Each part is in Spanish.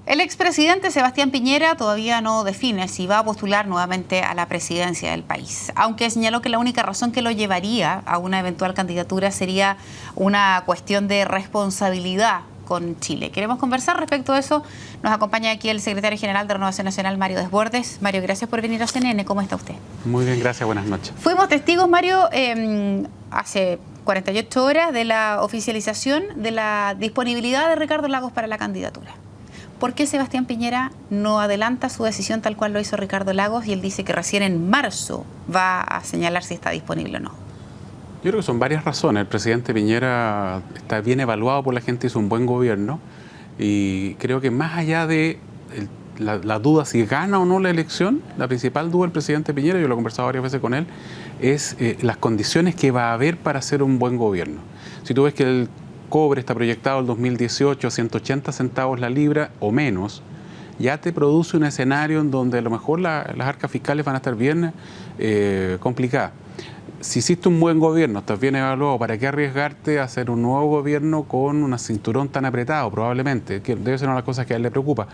El expresidente Sebastián Piñera todavía no define si va a postular nuevamente a la presidencia del país, aunque señaló que la única razón que lo llevaría a una eventual candidatura sería una cuestión de responsabilidad con Chile. Queremos conversar respecto a eso. Nos acompaña aquí el secretario general de Renovación Nacional, Mario Desbordes. Mario, gracias por venir a CNN. ¿Cómo está usted? Muy bien, gracias. Buenas noches. Fuimos testigos, Mario, hace 48 horas de la oficialización de la disponibilidad de Ricardo Lagos para la candidatura. ¿Por qué Sebastián Piñera no adelanta su decisión tal cual lo hizo Ricardo Lagos y él dice que recién en marzo va a señalar si está disponible o no? Yo creo que son varias razones. El presidente Piñera está bien evaluado por la gente, hizo un buen gobierno y creo que más allá de la duda si gana o no la elección, la principal duda del presidente Piñera, yo lo he conversado varias veces con él, es las condiciones que va a haber para hacer un buen gobierno. Si tú ves que el cobre está proyectado el 2018 a 180 centavos la libra o menos, ya te produce un escenario en donde a lo mejor las arcas fiscales van a estar bien complicadas. Si hiciste un buen gobierno, estás bien evaluado, ¿para qué arriesgarte a hacer un nuevo gobierno con un cinturón tan apretado? Probablemente, que debe ser una de las cosas que a él le preocupa.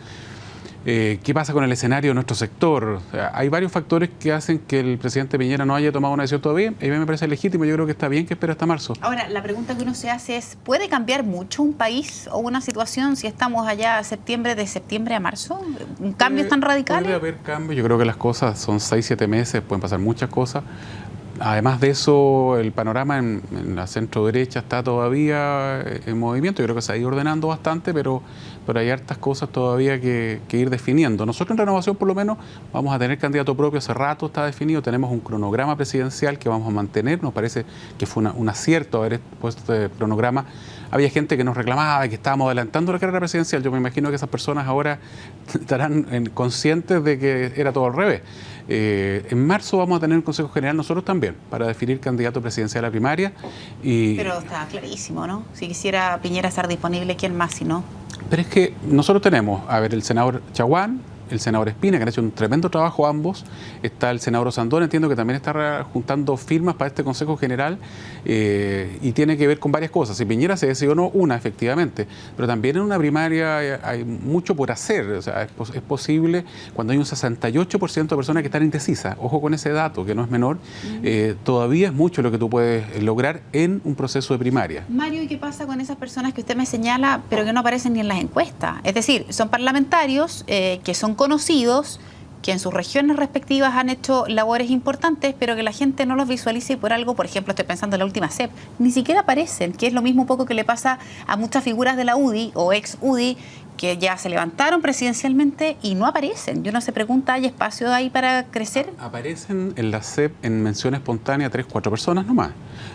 ¿Qué pasa con el escenario de nuestro sector? O sea, hay varios factores que hacen que el presidente Piñera no haya tomado una decisión todavía. A mí me parece legítimo, yo creo que está bien que espere hasta marzo. Ahora, la pregunta que uno se hace es, ¿puede cambiar mucho un país o una situación si estamos allá de septiembre a marzo? ¿Un cambio tan radical? Puede haber cambios, yo creo que las cosas son 6-7 meses, pueden pasar muchas cosas. Además de eso, el panorama en la centro derecha está todavía en movimiento. Yo creo que se ha ido ordenando bastante, pero hay hartas cosas todavía que ir definiendo. Nosotros en Renovación, por lo menos, vamos a tener candidato propio. Hace rato está definido. Tenemos un cronograma presidencial que vamos a mantener. Nos parece que fue un acierto haber puesto este cronograma. Había gente que nos reclamaba que estábamos adelantando la carrera presidencial. Yo me imagino que esas personas ahora estarán conscientes de que era todo al revés. En marzo vamos a tener un Consejo General nosotros también para definir candidato presidencial a primaria. Pero está clarísimo, ¿no? Si quisiera Piñera estar disponible, ¿quién más si no? Pero es que nosotros tenemos, a ver, el senador Chaguán, el senador Espina, que han hecho un tremendo trabajo ambos, está el senador Osandón, entiendo que también está juntando firmas para este Consejo General y tiene que ver con varias cosas. Si Piñera se decidió o no, una, efectivamente, pero también en una primaria hay mucho por hacer. O sea, es posible cuando hay un 68% de personas que están indecisas, ojo con ese dato, que no es menor, todavía es mucho lo que tú puedes lograr en un proceso de primaria. Mario, ¿y qué pasa con esas personas que usted me señala, pero que no aparecen ni en las encuestas? Es decir, son parlamentarios que son conocidos, que en sus regiones respectivas han hecho labores importantes, pero que la gente no los visualiza y por algo, por ejemplo, estoy pensando en la última CEP, ni siquiera aparecen, que es lo mismo un poco que le pasa a muchas figuras de la UDI o ex-UDI que ya se levantaron presidencialmente y no aparecen. Yo no se pregunta, ¿hay espacio ahí para crecer? Aparecen en la CEP en mención espontánea 3-4 personas nomás.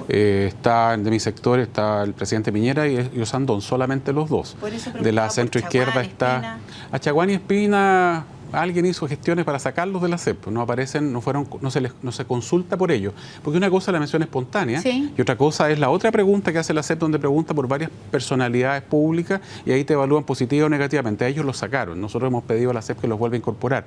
Está de mi sector, está el presidente Piñera y Osandón, solamente los dos. De la centroizquierda está a Chaguán y Espina. Alguien hizo gestiones para sacarlos de la CEP, no aparecen, no se consulta por ello. Porque una cosa es la mención espontánea, sí, y otra cosa es la otra pregunta que hace la CEP, donde pregunta por varias personalidades públicas y ahí te evalúan positiva o negativamente. A ellos los sacaron, nosotros hemos pedido a la CEP que los vuelva a incorporar.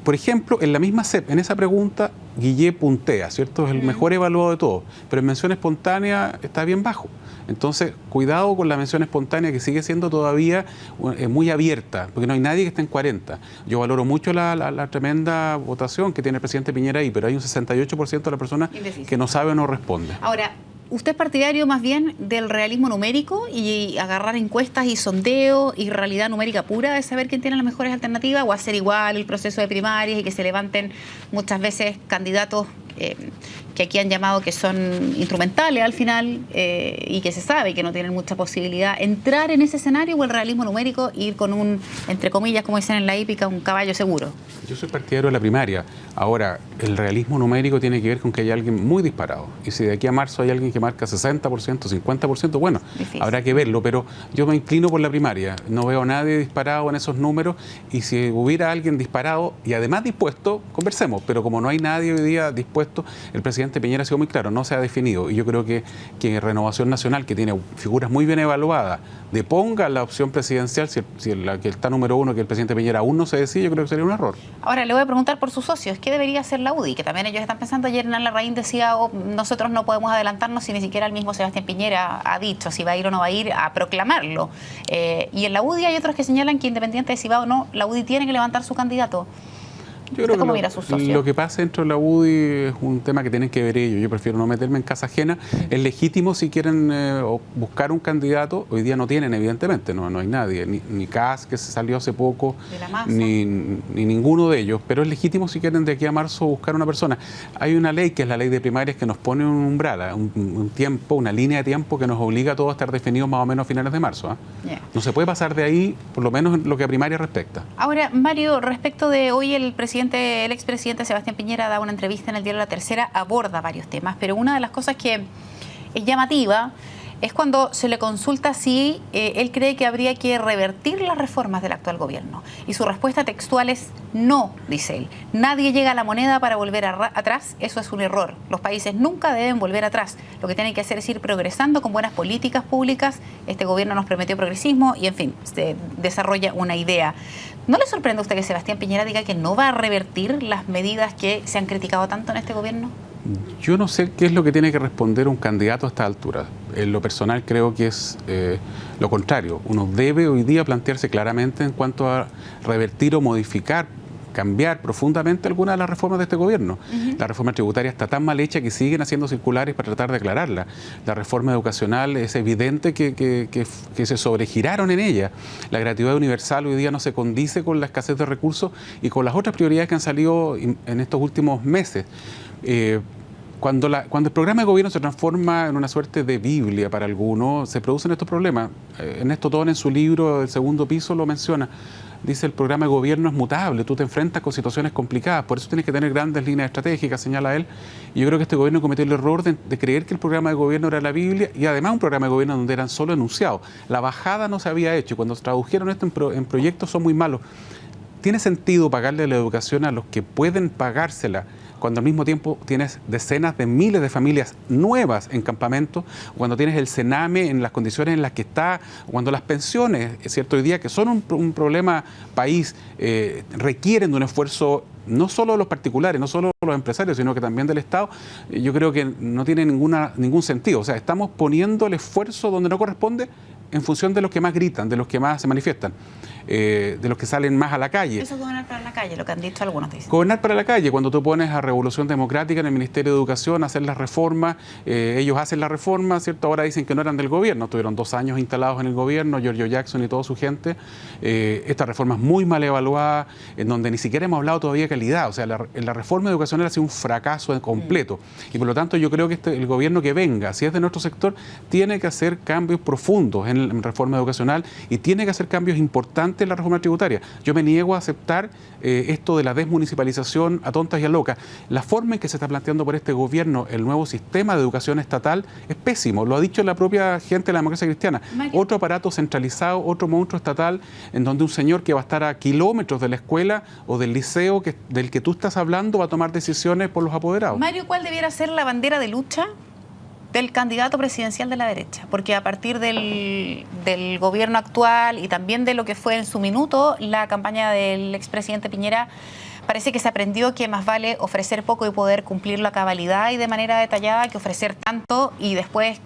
Por ejemplo, en la misma CEP, en esa pregunta, Guillé puntea, ¿cierto? Es el mejor evaluado de todos, pero en mención espontánea está bien bajo. Entonces, cuidado con la mención espontánea, que sigue siendo todavía muy abierta, porque no hay nadie que esté en 40. Yo valoro mucho la tremenda votación que tiene el presidente Piñera ahí, pero hay un 68% de las personas que no sabe o no responde. Ahora, ¿usted es partidario más bien del realismo numérico y agarrar encuestas y sondeos y realidad numérica pura de saber quién tiene las mejores alternativas, o hacer igual el proceso de primarias y que se levanten muchas veces candidatos que aquí han llamado que son instrumentales al final y que se sabe que no tienen mucha posibilidad, entrar en ese escenario, o el realismo numérico, ir con un, entre comillas, como dicen en la hípica, un caballo seguro? Yo soy partidario de la primaria. Ahora, el realismo numérico tiene que ver con que hay alguien muy disparado. Y si de aquí a marzo hay alguien que marca 60%, 50%, bueno, difícil, habrá que verlo. Pero yo me inclino por la primaria. No veo a nadie disparado en esos números. Y si hubiera alguien disparado y además dispuesto, conversemos. Pero como no hay nadie hoy día dispuesto, el presidente presidente Piñera ha sido muy claro, no se ha definido. Y yo creo que Renovación Nacional, que tiene figuras muy bien evaluadas, deponga la opción presidencial, si la que está número uno, que el presidente Piñera aún no se decide, yo creo que sería un error. Ahora, le voy a preguntar por sus socios, ¿qué debería hacer la UDI? Que también ellos están pensando, ayer Hernán Larraín decía, nosotros no podemos adelantarnos si ni siquiera el mismo Sebastián Piñera ha dicho si va a ir o no va a ir a proclamarlo. Y en la UDI hay otros que señalan que independiente de si va o no, la UDI tiene que levantar su candidato. Yo creo que lo que pasa dentro de la UDI es un tema que tienen que ver ellos. Yo prefiero no meterme en casa ajena. Es legítimo si quieren buscar un candidato. Hoy día no tienen, evidentemente, no hay nadie. Ni Kass, que se salió hace poco, ni ninguno de ellos. Pero es legítimo si quieren de aquí a marzo buscar una persona. Hay una ley, que es la ley de primarias, que nos pone un umbral, un tiempo, una línea de tiempo que nos obliga a todos a estar definidos más o menos a finales de marzo. Yeah. No se puede pasar de ahí, por lo menos en lo que a primaria respecta. Ahora, Mario, respecto de hoy el expresidente Sebastián Piñera da una entrevista en el diario La Tercera, aborda varios temas, pero una de las cosas que es llamativa es cuando se le consulta si él cree que habría que revertir las reformas del actual gobierno. Y su respuesta textual es no, dice él. Nadie llega a la moneda para volver atrás, eso es un error. Los países nunca deben volver atrás. Lo que tienen que hacer es ir progresando con buenas políticas públicas. Este gobierno nos prometió progresismo y, en fin, se desarrolla una idea. ¿No le sorprende a usted que Sebastián Piñera diga que no va a revertir las medidas que se han criticado tanto en este gobierno? Yo no sé qué es lo que tiene que responder un candidato a esta altura. En lo personal creo que es lo contrario. Uno debe hoy día plantearse claramente en cuanto a revertir o modificar, cambiar profundamente algunas de las reformas de este gobierno. La reforma tributaria está tan mal hecha que siguen haciendo circulares para tratar de aclararla. La reforma educacional es evidente que se sobregiraron en ella. La gratuidad universal hoy día no se condice con la escasez de recursos y con las otras prioridades que han salido en estos últimos meses. Cuando el programa de gobierno se transforma en una suerte de Biblia para algunos, se producen estos problemas. Ernesto Tón, en su libro El segundo piso, lo menciona. Dice, el programa de gobierno es mutable, tú te enfrentas con situaciones complicadas, por eso tienes que tener grandes líneas estratégicas, señala él. Y yo creo que este gobierno cometió el error de creer que el programa de gobierno era la Biblia y además un programa de gobierno donde eran solo enunciados. La bajada no se había hecho y cuando tradujeron esto en proyectos son muy malos. ¿Tiene sentido pagarle la educación a los que pueden pagársela cuando al mismo tiempo tienes decenas de miles de familias nuevas en campamento, cuando tienes el Sename en las condiciones en las que está, cuando las pensiones, es cierto, hoy día que son un problema país, requieren de un esfuerzo no solo de los particulares, no solo de los empresarios, sino que también del Estado? Yo creo que no tiene ningún sentido. O sea, estamos poniendo el esfuerzo donde no corresponde en función de los que más gritan, de los que más se manifiestan, de los que salen más a la calle. Eso es gobernar para la calle, lo que han dicho algunos, dicen. Gobernar para la calle, cuando tú pones a Revolución Democrática en el Ministerio de Educación a hacer las reformas, ellos hacen la reforma, ¿cierto? Ahora dicen que no eran del gobierno, estuvieron 2 años instalados en el gobierno, Giorgio Jackson y toda su gente. Esta reforma es muy mal evaluada, en donde ni siquiera hemos hablado todavía de calidad. O sea, la reforma educacional ha sido un fracaso completo. Y por lo tanto yo creo que el gobierno que venga, si es de nuestro sector, tiene que hacer cambios profundos en la reforma educacional y tiene que hacer cambios importantes en la reforma tributaria. Yo me niego a aceptar esto de la desmunicipalización a tontas y a locas. La forma en que se está planteando por este gobierno el nuevo sistema de educación estatal es pésimo. Lo ha dicho la propia gente de la democracia cristiana. Otro aparato centralizado, otro monstruo estatal, en donde un señor que va a estar a kilómetros de la escuela o del liceo del que tú estás hablando va a tomar decisiones por los apoderados. Mario, ¿cuál debiera ser la bandera de lucha del candidato presidencial de la derecha? Porque a partir del gobierno actual y también de lo que fue en su minuto la campaña del expresidente Piñera, parece que se aprendió que más vale ofrecer poco y poder cumplirlo a cabalidad y de manera detallada que ofrecer tanto y después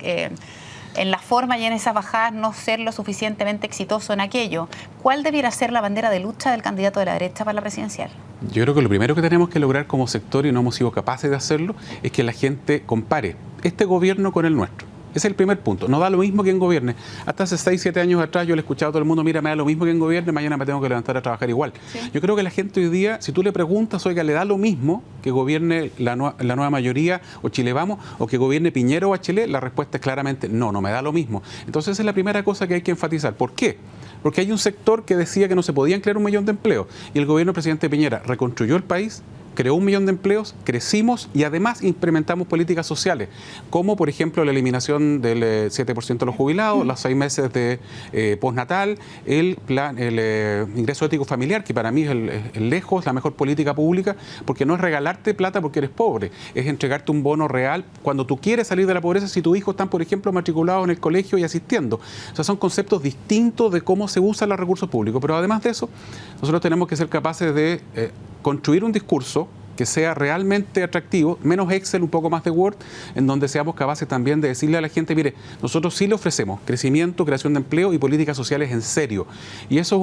en la forma y en esas bajadas no ser lo suficientemente exitoso en aquello. ¿Cuál debiera ser la bandera de lucha del candidato de la derecha para la presidencial? Yo creo que lo primero que tenemos que lograr como sector, y no hemos sido capaces de hacerlo, es que la gente compare este gobierno con el nuestro. Ese es el primer punto. No da lo mismo quien gobierne. Hasta hace 6, 7 años atrás yo le he escuchado a todo el mundo, mira, me da lo mismo quien gobierne, mañana me tengo que levantar a trabajar igual. Sí. Yo creo que la gente hoy día, si tú le preguntas, oiga, ¿le da lo mismo que gobierne la nueva mayoría o Chile Vamos o que gobierne Piñera o Bachelet? La respuesta es claramente no me da lo mismo. Entonces esa es la primera cosa que hay que enfatizar. ¿Por qué? Porque hay un sector que decía que no se podían crear 1 millón de empleos y el gobierno del presidente Piñera reconstruyó el país, creó 1 millón de empleos, crecimos y además implementamos políticas sociales, como por ejemplo la eliminación del 7% de los jubilados, los 6 meses de postnatal, el ingreso ético familiar, que para mí es lejos la mejor política pública, porque no es regalarte plata porque eres pobre, es entregarte un bono real cuando tú quieres salir de la pobreza, si tus hijos están, por ejemplo, matriculados en el colegio y asistiendo. O sea, son conceptos distintos de cómo se usan los recursos públicos, pero además de eso, nosotros tenemos que ser capaces de construir un discurso que sea realmente atractivo, menos Excel, un poco más de Word, en donde seamos capaces también de decirle a la gente, mire, nosotros sí le ofrecemos crecimiento, creación de empleo y políticas sociales en serio. Y eso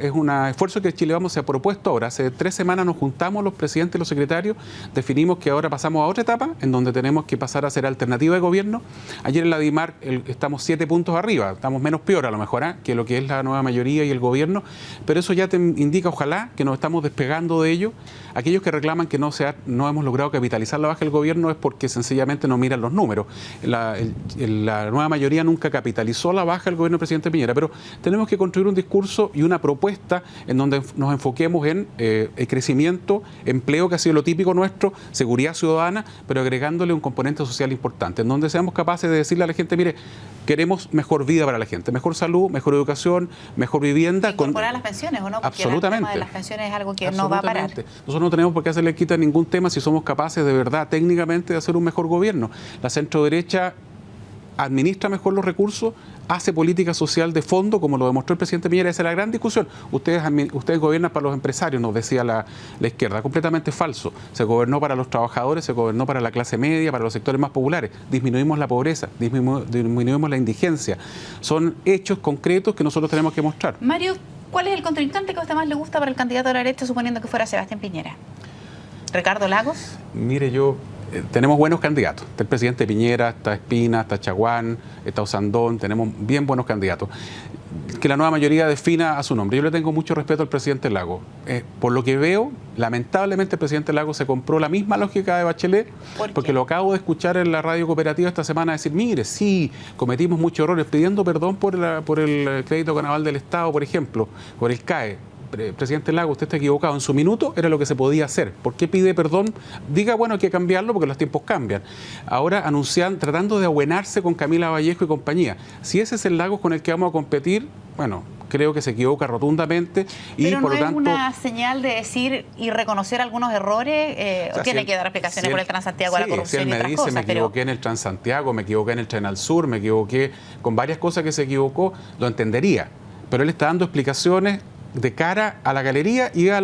es un esfuerzo que Chile Vamos se ha propuesto ahora. Hace 3 semanas nos juntamos los presidentes y los secretarios, definimos que ahora pasamos a otra etapa, en donde tenemos que pasar a ser alternativa de gobierno. Ayer en la DIMAR estamos 7 puntos arriba, estamos menos peor a lo mejor, que lo que es la nueva mayoría y el gobierno, pero eso ya te indica, ojalá, que nos estamos despegando de ello. Aquellos que reclaman que no hemos logrado capitalizar la baja del gobierno es porque sencillamente no miran los números. La nueva mayoría nunca capitalizó la baja del gobierno del presidente Piñera, pero tenemos que construir un discurso y una propuesta en donde nos enfoquemos en el crecimiento, empleo, que ha sido lo típico nuestro, seguridad ciudadana, pero agregándole un componente social importante, en donde seamos capaces de decirle a la gente, mire, queremos mejor vida para la gente, mejor salud, mejor educación, mejor vivienda. Incorporar las pensiones, ¿o no? Porque absolutamente. el tema de las pensiones es algo que no va a parar. Nosotros no tenemos por qué hacerle quita a ningún tema si somos capaces de verdad, técnicamente, de hacer un mejor gobierno. La centro-derecha administra mejor los recursos, hace política social de fondo, como lo demostró el presidente Piñera. Esa es la gran discusión. Ustedes gobiernan para los empresarios, nos decía la izquierda. Completamente falso. Se gobernó para los trabajadores, se gobernó para la clase media, para los sectores más populares. Disminuimos la pobreza, disminuimos la indigencia. Son hechos concretos que nosotros tenemos que mostrar. Mario, ¿cuál es el contrincante que a usted más le gusta para el candidato de la derecha, suponiendo que fuera Sebastián Piñera? ¿Ricardo Lagos? Mire, tenemos buenos candidatos. Está el presidente Piñera, está Espina, está Chaguán, está Osandón, tenemos bien buenos candidatos. Que la nueva mayoría defina a su nombre. Yo le tengo mucho respeto al presidente Lagos. Por lo que veo, lamentablemente el presidente Lagos se compró la misma lógica de Bachelet, porque lo acabo de escuchar en la radio cooperativa esta semana decir, mire, sí, cometimos muchos errores, pidiendo perdón por el crédito carnaval del Estado, por ejemplo, por el CAE. Presidente Lagos, usted está equivocado. En su minuto era lo que se podía hacer. ¿Por qué pide perdón? Diga, bueno, hay que cambiarlo porque los tiempos cambian. Ahora anuncian, tratando de abuenarse con Camila Vallejo y compañía. Si ese es el Lagos con el que vamos a competir, bueno, creo que se equivoca rotundamente. Pero y por no lo tanto, es una señal de decir y reconocer algunos errores. Tiene que dar explicaciones por el Transantiago a la corrupción. Si él me dice, me equivoqué en el Transantiago, me equivoqué en el Tren al Sur, me equivoqué con varias cosas que se equivocó, lo entendería. Pero él está dando explicaciones de cara a la galería y a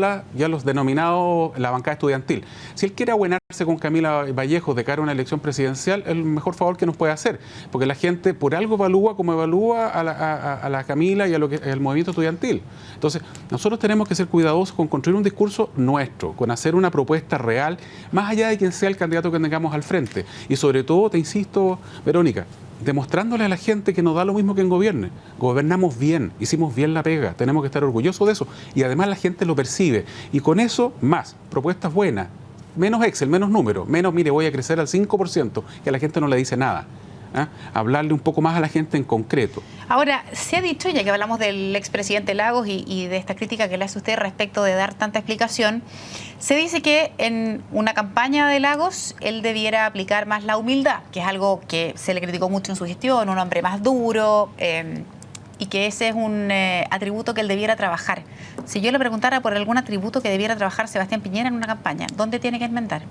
los denominados, la bancada estudiantil. Si él quiere abuenarse con Camila Vallejo de cara a una elección presidencial, es el mejor favor que nos puede hacer, porque la gente por algo evalúa como evalúa a la Camila y a lo que el movimiento estudiantil. Entonces, nosotros tenemos que ser cuidadosos con construir un discurso nuestro, con hacer una propuesta real, más allá de quien sea el candidato que tengamos al frente. Y sobre todo, te insisto, Verónica, demostrándole a la gente que nos da lo mismo que en gobierne. Gobernamos bien, hicimos bien la pega, tenemos que estar orgullosos de eso. Y además la gente lo percibe. Y con eso, más, propuestas buenas, menos Excel, menos números, menos, mire, voy a crecer al 5%, que a la gente no le dice nada. Hablarle un poco más a la gente en concreto. Ahora, se ha dicho, ya que hablamos del expresidente Lagos y de esta crítica que le hace usted respecto de dar tanta explicación, se dice que en una campaña de Lagos él debiera aplicar más la humildad, que es algo que se le criticó mucho en su gestión, un hombre más duro, y que ese es un atributo que él debiera trabajar. Si yo le preguntara por algún atributo que debiera trabajar Sebastián Piñera en una campaña, ¿dónde tiene que enmendar?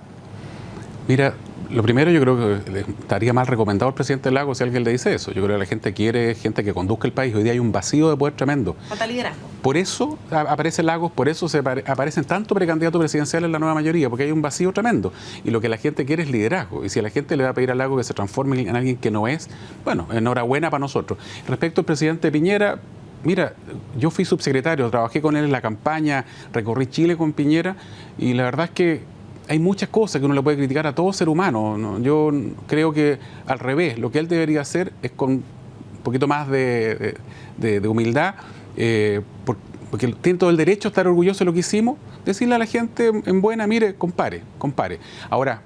Mira, lo primero, yo creo que le estaría mal recomendado al presidente Lagos si alguien le dice eso. Yo creo que la gente quiere gente que conduzca el país. Hoy día hay un vacío de poder tremendo. Falta liderazgo. Por eso aparece Lagos, por eso aparecen tantos precandidatos presidenciales en la nueva mayoría, porque hay un vacío tremendo. Y lo que la gente quiere es liderazgo. Y si a la gente le va a pedir a Lagos que se transforme en alguien que no es, bueno, enhorabuena para nosotros. Respecto al presidente Piñera, mira, yo fui subsecretario, trabajé con él en la campaña, recorrí Chile con Piñera, y la verdad es que hay muchas cosas que uno le puede criticar a todo ser humano, ¿no? Yo creo que al revés, lo que él debería hacer es con un poquito más de humildad, porque tiene todo el derecho a estar orgulloso de lo que hicimos, decirle a la gente en buena, mire, compare. Ahora,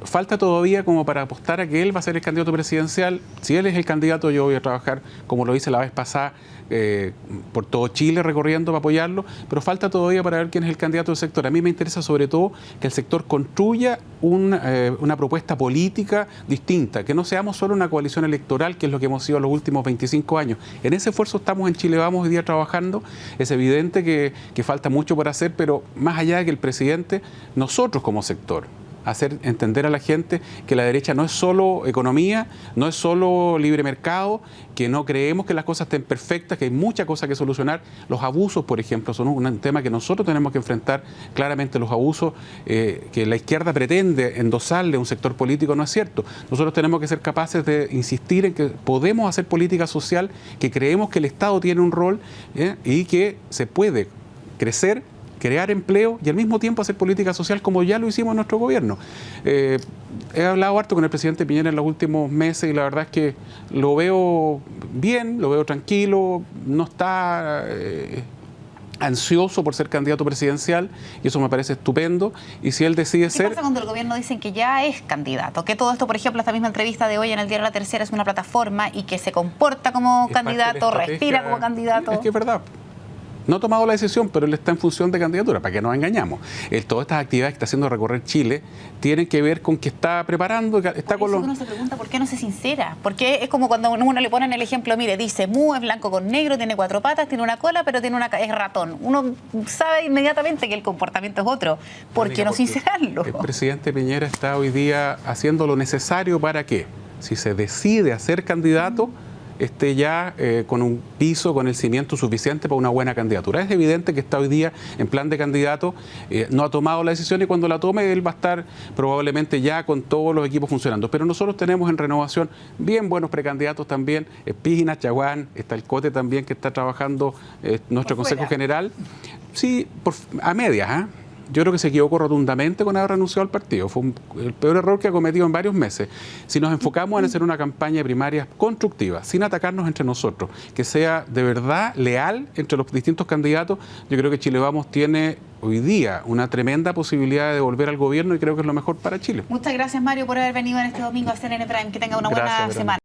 falta todavía como para apostar a que él va a ser el candidato presidencial. Si él es el candidato, yo voy a trabajar, como lo hice la vez pasada, por todo Chile recorriendo para apoyarlo, pero falta todavía para ver quién es el candidato del sector. A mí me interesa sobre todo que el sector construya una propuesta política distinta, que no seamos solo una coalición electoral, que es lo que hemos sido los últimos 25 años. En ese esfuerzo estamos en Chile Vamos hoy día trabajando. Es evidente que falta mucho por hacer, pero más allá de que el presidente, nosotros como sector, hacer entender a la gente que la derecha no es solo economía, no es solo libre mercado, que no creemos que las cosas estén perfectas, que hay muchas cosas que solucionar. Los abusos, por ejemplo, son un tema que nosotros tenemos que enfrentar claramente. Los abusos que la izquierda pretende endosarle a un sector político no es cierto. Nosotros tenemos que ser capaces de insistir en que podemos hacer política social, que creemos que el Estado tiene un rol y que se puede crecer, crear empleo y al mismo tiempo hacer política social como ya lo hicimos en nuestro gobierno. He hablado harto con el presidente Piñera en los últimos meses y la verdad es que lo veo bien, lo veo tranquilo, no está ansioso por ser candidato presidencial y eso me parece estupendo. Y si él decide ser... ¿Qué pasa cuando el gobierno dicen que ya es candidato? Que todo esto, por ejemplo, esta misma entrevista de hoy en el diario La Tercera es una plataforma y que se comporta como candidato, respira como candidato. Es que es verdad. No ha tomado la decisión, pero él está en función de candidatura, para que nos engañamos. Todas estas actividades que está haciendo recorrer Chile tienen que ver con que está preparando, está con los... Uno se pregunta por qué no se sincera, porque es como cuando uno le ponen el ejemplo, mire, dice mu, es blanco con negro, tiene 4 patas, tiene una cola, pero es ratón. Uno sabe inmediatamente que el comportamiento es otro. ¿Por qué no sincerarlo? El presidente Piñera está hoy día haciendo lo necesario para que, si se decide a ser candidato, esté ya con un piso, con el cimiento suficiente para una buena candidatura. Es evidente que está hoy día en plan de candidato, no ha tomado la decisión y cuando la tome él va a estar probablemente ya con todos los equipos funcionando. Pero nosotros tenemos en Renovación bien buenos precandidatos también, Espina, Chaguán, está el Cote también que está trabajando nuestro Consejo General. Sí, a medias, Yo creo que se equivocó rotundamente con haber renunciado al partido. Fue el peor error que ha cometido en varios meses. Si nos enfocamos en hacer una campaña de primarias constructiva, sin atacarnos entre nosotros, que sea de verdad leal entre los distintos candidatos, yo creo que Chile Vamos tiene hoy día una tremenda posibilidad de volver al gobierno y creo que es lo mejor para Chile. Muchas gracias, Mario, por haber venido en este domingo a CNN Prime. Que tenga una buena semana.